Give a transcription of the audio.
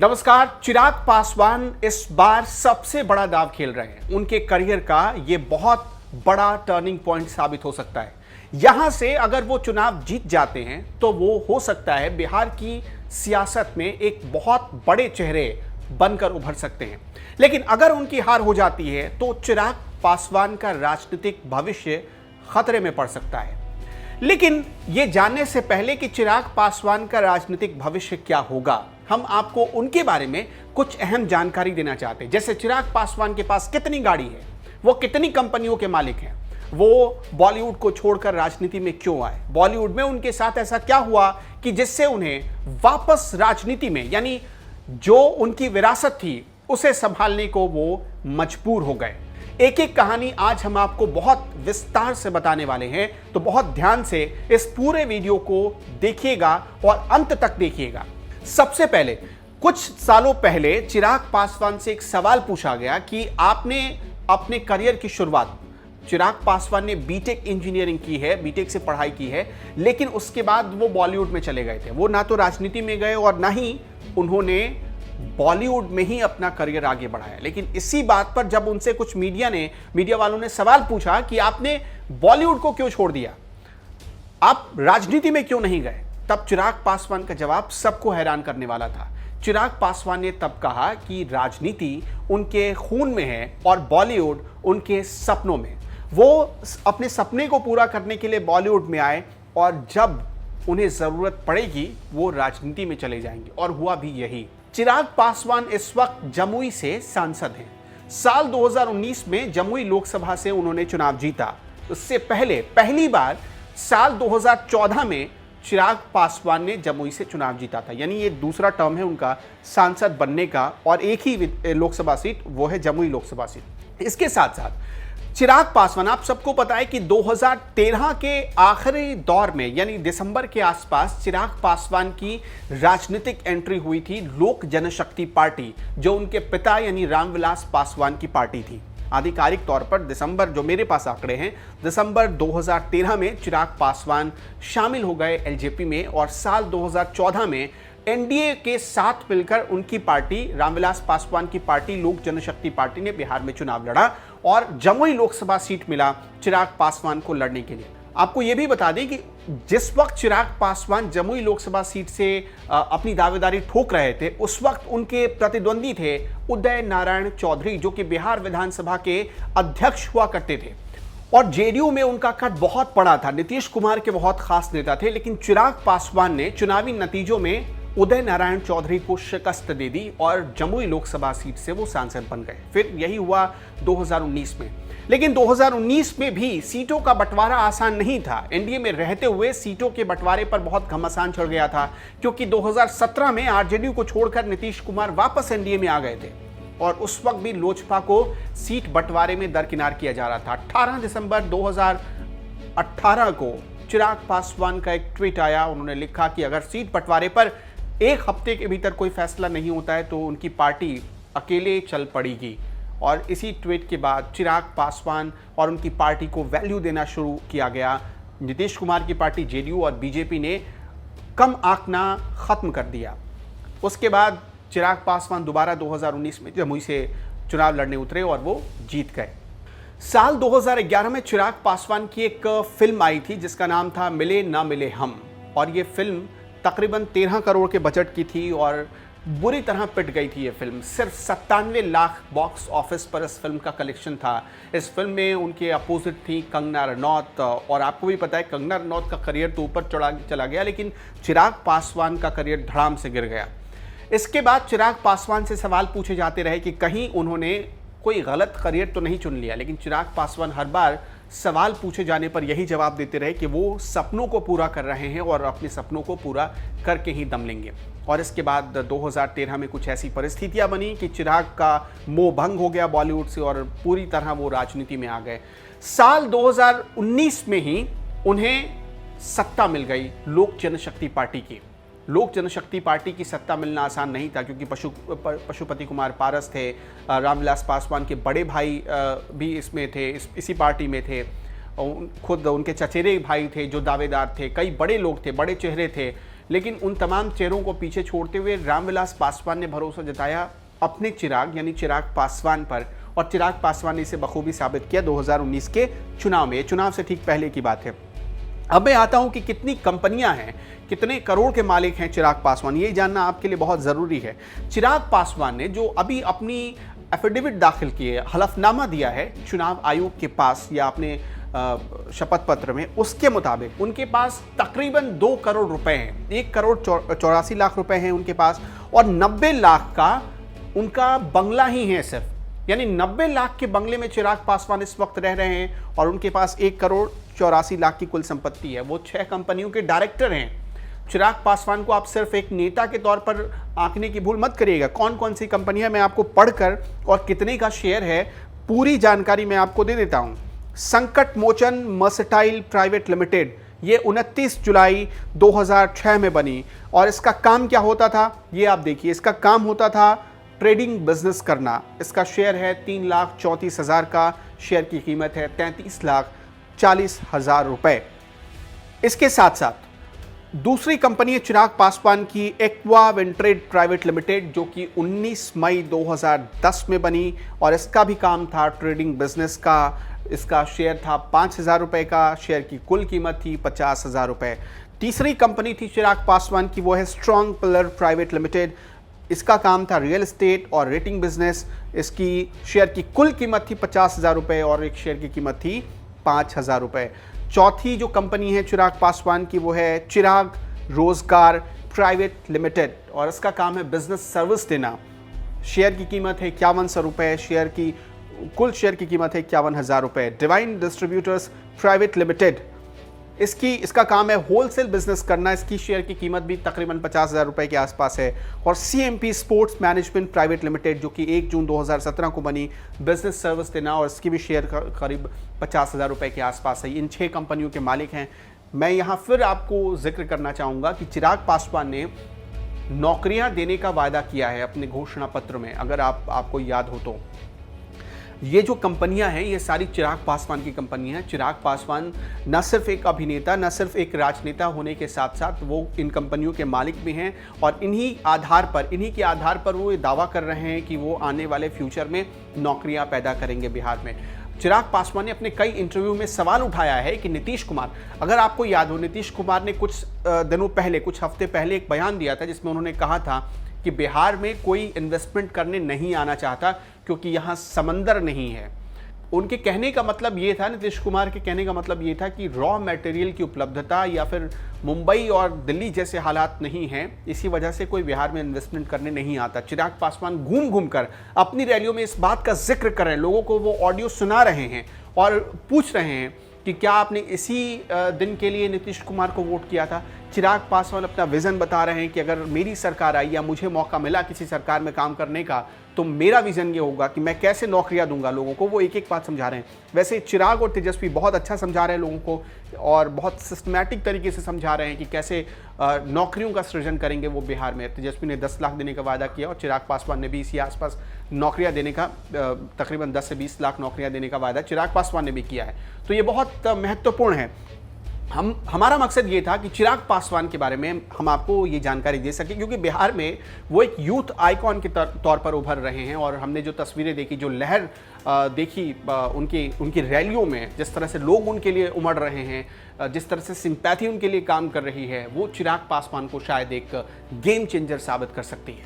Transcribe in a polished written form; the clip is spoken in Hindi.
नमस्कार। चिराग पासवान इस बार सबसे बड़ा दांव खेल रहे हैं। उनके करियर का यह बहुत बड़ा टर्निंग पॉइंट साबित हो सकता है। यहां से अगर वो चुनाव जीत जाते हैं तो वो हो सकता है बिहार की सियासत में एक बहुत बड़े चेहरे बनकर उभर सकते हैं। लेकिन अगर उनकी हार हो जाती है तो चिराग पासवान का राजनीतिक भविष्य खतरे में पड़ सकता है। लेकिन यह जानने से पहले कि चिराग पासवान का राजनीतिक भविष्य क्या होगा, हम आपको उनके बारे में कुछ अहम जानकारी देना चाहते हैं। जैसे चिराग पासवान के पास कितनी गाड़ी है, वो कितनी कंपनियों के मालिक हैं, वो बॉलीवुड को छोड़कर राजनीति में क्यों आए, बॉलीवुड में उनके साथ ऐसा क्या हुआ कि जिससे उन्हें वापस राजनीति में, यानी जो उनकी विरासत थी उसे संभालने को वो मजबूर हो गए। एक एक कहानी आज हम आपको बहुत विस्तार से बताने वाले हैं, तो बहुत ध्यान से इस पूरे वीडियो को देखिएगा और अंत तक देखिएगा। सबसे पहले, कुछ सालों पहले चिराग पासवान से एक सवाल पूछा गया कि आपने अपने करियर की शुरुआत, चिराग पासवान ने बीटेक इंजीनियरिंग की है, बीटेक से पढ़ाई की है, लेकिन उसके बाद वो बॉलीवुड में चले गए थे। वो ना तो राजनीति में गए और ना ही उन्होंने बॉलीवुड में ही अपना करियर आगे बढ़ाया। लेकिन इसी बात पर जब उनसे कुछ मीडिया वालों ने सवाल पूछा कि आपने बॉलीवुड को क्यों छोड़ दिया, आप राजनीति में क्यों नहीं गए, तब चिराग पासवान का जवाब सबको हैरान करने वाला था। चिराग पासवान ने तब कहा कि राजनीति उनके खून में है और बॉलीवुड उनके सपनों में। वो अपने सपने को पूरा करने के लिए बॉलीवुड में आए और जब उन्हें जरूरत पड़ेगी वो राजनीति में चले जाएंगे, और हुआ भी यही। चिराग पासवान इस वक्त जमुई से सांसद हैं। साल 2019 में जमुई लोकसभा से उन्होंने चुनाव जीता। उससे पहले पहली बार साल 2014 में चिराग पासवान ने जमुई से चुनाव जीता था, यानी ये दूसरा टर्म है उनका सांसद बनने का, और एक ही लोकसभा सीट वो है जमुई लोकसभा सीट। इसके साथ साथ चिराग पासवान, आप सबको पता है कि 2013 के आखिरी दौर में, यानी दिसंबर के आसपास, चिराग पासवान की राजनीतिक एंट्री हुई थी लोक जनशक्ति पार्टी, जो उनके पिता यानी रामविलास पासवान की पार्टी थी। आधिकारिक तौर पर दिसंबर, जो मेरे पास आंकड़े हैं, दिसंबर 2013 में चिराग पासवान शामिल हो गए एलजेपी में, और साल 2014 में एनडीए के साथ मिलकर उनकी पार्टी, रामविलास पासवान की पार्टी लोक जनशक्ति पार्टी, ने बिहार में चुनाव लड़ा और जमुई लोकसभा सीट मिला चिराग पासवान को लड़ने के लिए। आपको यह भी बता दें कि जिस वक्त चिराग पासवान जमुई लोकसभा सीट से अपनी दावेदारी ठोक रहे थे, उस वक्त उनके प्रतिद्वंदी थे उदय नारायण चौधरी, जो कि बिहार विधानसभा के अध्यक्ष हुआ करते थे, और जेडीयू में उनका कद बहुत बड़ा था, नीतीश कुमार के बहुत खास नेता थे। लेकिन चिराग पासवान ने चुनावी नतीजों में उदय नारायण चौधरी को शिकस्त दे दी और जमुई लोकसभा सीट से वो सांसद बन गए। फिर यही हुआ 2019 में। लेकिन 2019 में भी सीटों का बंटवारा आसान नहीं था। एनडीए में रहते हुए सीटों के बंटवारे पर बहुत घमासान चढ़ गया था, क्योंकि 2017 में आरजेडी को छोड़कर नीतीश कुमार वापस एनडीए में आ गए थे, और उस वक्त भी लोजपा को सीट बंटवारे में दरकिनार किया जा रहा था। 18 दिसंबर 2018 को चिराग पासवान का एक ट्वीट आया। उन्होंने लिखा कि अगर सीट बंटवारे पर एक हफ्ते के भीतर कोई फैसला नहीं होता है तो उनकी पार्टी अकेले चल पड़ेगी। और इसी ट्वीट के बाद चिराग पासवान और उनकी पार्टी को वैल्यू देना शुरू किया गया। नीतीश कुमार की पार्टी जेडीयू और बीजेपी ने कम आंकना खत्म कर दिया। उसके बाद चिराग पासवान दोबारा 2019 में जमुई से चुनाव लड़ने उतरे और वो जीत गए। साल 2011 में चिराग पासवान की एक फिल्म आई थी जिसका नाम था मिले ना मिले हम, और ये फिल्म तकरीबन 13 करोड़ के बजट की थी और बुरी तरह पिट गई थी। ये फिल्म सिर्फ 97 लाख बॉक्स ऑफिस पर इस फिल्म का कलेक्शन था। इस फिल्म में उनके अपोजिट थी कंगना रनौत, और आपको भी पता है कंगना रनौत का करियर तो ऊपर चला गया, लेकिन चिराग पासवान का करियर धड़ाम से गिर गया। इसके बाद चिराग पासवान से सवाल पूछे जाते रहे कि कहीं उन्होंने कोई गलत करियर तो नहीं चुन लिया, लेकिन चिराग पासवान हर बार सवाल पूछे जाने पर यही जवाब देते रहे कि वो सपनों को पूरा कर रहे हैं और अपने सपनों को पूरा करके ही दम लेंगे। और इसके बाद 2013 में कुछ ऐसी परिस्थितियां बनी कि चिराग का मोह भंग हो गया बॉलीवुड से और पूरी तरह वो राजनीति में आ गए। साल 2019 में ही उन्हें सत्ता मिल गई लोक जनशक्ति पार्टी की। लोक जनशक्ति पार्टी की सत्ता मिलना आसान नहीं था, क्योंकि पशुपति कुमार पारस थे, रामविलास पासवान के बड़े भाई भी इसमें थे, इसी पार्टी में थे, खुद उनके चचेरे भाई थे जो दावेदार थे, कई बड़े लोग थे, बड़े चेहरे थे। लेकिन उन तमाम चेहरों को पीछे छोड़ते हुए रामविलास पासवान ने भरोसा जताया अपने चिराग यानी चिराग पासवान पर, और चिराग पासवान ने इसे बखूबी साबित किया 2019 के चुनाव में। चुनाव से ठीक पहले की बात है। अब मैं आता हूं कि कितनी कंपनियां हैं, कितने करोड़ के मालिक हैं चिराग पासवान, ये जानना आपके लिए बहुत ज़रूरी है। चिराग पासवान ने जो अभी अपनी एफिडेविट दाखिल की है, हलफनामा दिया है चुनाव आयोग के पास या अपने शपथ पत्र में, उसके मुताबिक उनके पास तकरीबन 2 करोड़ रुपए हैं। 1 करोड़ 84 लाख रुपए हैं उनके पास, और 90 लाख का उनका बंगला ही है सिर्फ। यानी 90 लाख के बंगले में चिराग पासवान इस वक्त रह रहे हैं, और उनके पास 1 करोड़ 84 लाख की कुल संपत्ति है। वो 6 कंपनियों के डायरेक्टर हैं। चिराग पासवान को आप सिर्फ एक नेता के तौर पर आंकने की भूल मत करिएगा। कौन कौन सी कंपनियां, मैं आपको पढ़कर और कितने का शेयर है पूरी जानकारी मैं आपको दे देता हूं। संकट मोचन मर्सेंटाइल प्राइवेट लिमिटेड, ये 29 जुलाई 2006 में बनी, और इसका काम क्या होता था ये आप देखिए। इसका काम होता था ट्रेडिंग बिजनेस करना। इसका शेयर है 3,34,000 का, शेयर की कीमत है 33,40,000 रुपए। इसके साथ साथ दूसरी कंपनी है चिराग पासवान की एक्वा विंट्रेड प्राइवेट लिमिटेड, जो कि 19 मई 2010 में बनी, और इसका भी काम था ट्रेडिंग बिजनेस का। इसका शेयर था 5,000 रुपए का, शेयर की कुल कीमत थी 50,000 रुपए। तीसरी कंपनी थी चिराग पासवान की, वो है स्ट्रॉन्ग पिलर प्राइवेट लिमिटेड। इसका काम था रियल एस्टेट और रेटिंग बिजनेस। इसकी शेयर की कुल कीमत थी 50,000 रुपए, और एक शेयर की कीमत थी 5,000 रुपए। चौथी जो कंपनी है चिराग पासवान की, वो है चिराग रोजगार प्राइवेट लिमिटेड, और इसका काम है बिजनेस सर्विस देना। शेयर की कीमत है 5100 रुपए, कुल शेयर की कीमत है 51,000 रुपए। डिवाइन डिस्ट्रीब्यूटर्स प्राइवेट लिमिटेड, इसका काम है होलसेल बिजनेस करना। इसकी शेयर की कीमत भी तकरीबन 50,000 रुपए के आसपास है। और CMP sports management private limited, जो कि 1 जून 2017 को बनी, बिजनेस सर्विस देना, और इसकी भी शेयर करीब 50,000 रुपए के आसपास है। इन 6 कंपनियों के मालिक हैं। मैं यहाँ फिर आपको जिक्र करना चाहूँगा कि चिराग पासवान ने नौकरियाँ देने का वायदा किया है अपने घोषणा पत्र में। अगर आपको याद हो तो ये जो कंपनियां हैं ये सारी चिराग पासवान की कंपनियां हैं। चिराग पासवान न सिर्फ एक अभिनेता, न सिर्फ एक राजनेता होने के साथ साथ वो इन कंपनियों के मालिक भी हैं, और इन्हीं के आधार पर वो ये दावा कर रहे हैं कि वो आने वाले फ्यूचर में नौकरियां पैदा करेंगे बिहार में। चिराग पासवान ने अपने कई इंटरव्यू में सवाल उठाया है कि नीतीश कुमार, अगर आपको याद हो, नीतीश कुमार ने कुछ हफ्ते पहले एक बयान दिया था जिसमें उन्होंने कहा था कि बिहार में कोई इन्वेस्टमेंट करने नहीं आना चाहता क्योंकि यहाँ समंदर नहीं है। उनके कहने का मतलब ये था, नीतीश कुमार के कहने का मतलब ये था कि रॉ मटेरियल की उपलब्धता या फिर मुंबई और दिल्ली जैसे हालात नहीं हैं, इसी वजह से कोई बिहार में इन्वेस्टमेंट करने नहीं आता। चिराग पासवान घूम घूम कर अपनी रैलियों में इस बात का जिक्र कर रहे हैं, लोगों को वो ऑडियो सुना रहे हैं और पूछ रहे हैं कि क्या आपने इसी दिन के लिए नीतीश कुमार को वोट किया था। चिराग पासवान अपना विजन बता रहे हैं कि अगर मेरी सरकार आई या मुझे मौका मिला किसी सरकार में काम करने का, तो मेरा विजन ये होगा कि मैं कैसे नौकरियां दूंगा लोगों को। वो एक एक बात समझा रहे हैं। वैसे चिराग और तेजस्वी बहुत अच्छा समझा रहे हैं लोगों को, और बहुत सिस्टमैटिक तरीके से समझा रहे हैं कि कैसे नौकरियों का सृजन करेंगे वो बिहार में। तेजस्वी ने 10 लाख देने का वादा किया, और चिराग पासवान ने भी इसी आसपास नौकरियां देने का, तकरीबन 10 से 20 लाख नौकरियां देने का वादा चिराग पासवान ने भी किया है। तो ये बहुत महत्वपूर्ण है। हमारा मकसद ये था कि चिराग पासवान के बारे में हम आपको ये जानकारी दे सकें, क्योंकि बिहार में वो एक यूथ आइकॉन के तौर पर उभर रहे हैं। और हमने जो तस्वीरें देखी, जो लहर देखी उनकी रैलियों में, जिस तरह से लोग उनके लिए उमड़ रहे हैं, जिस तरह से सिंपैथी उनके लिए काम कर रही है, वो चिराग पासवान को शायद एक गेम चेंजर साबित कर सकती है।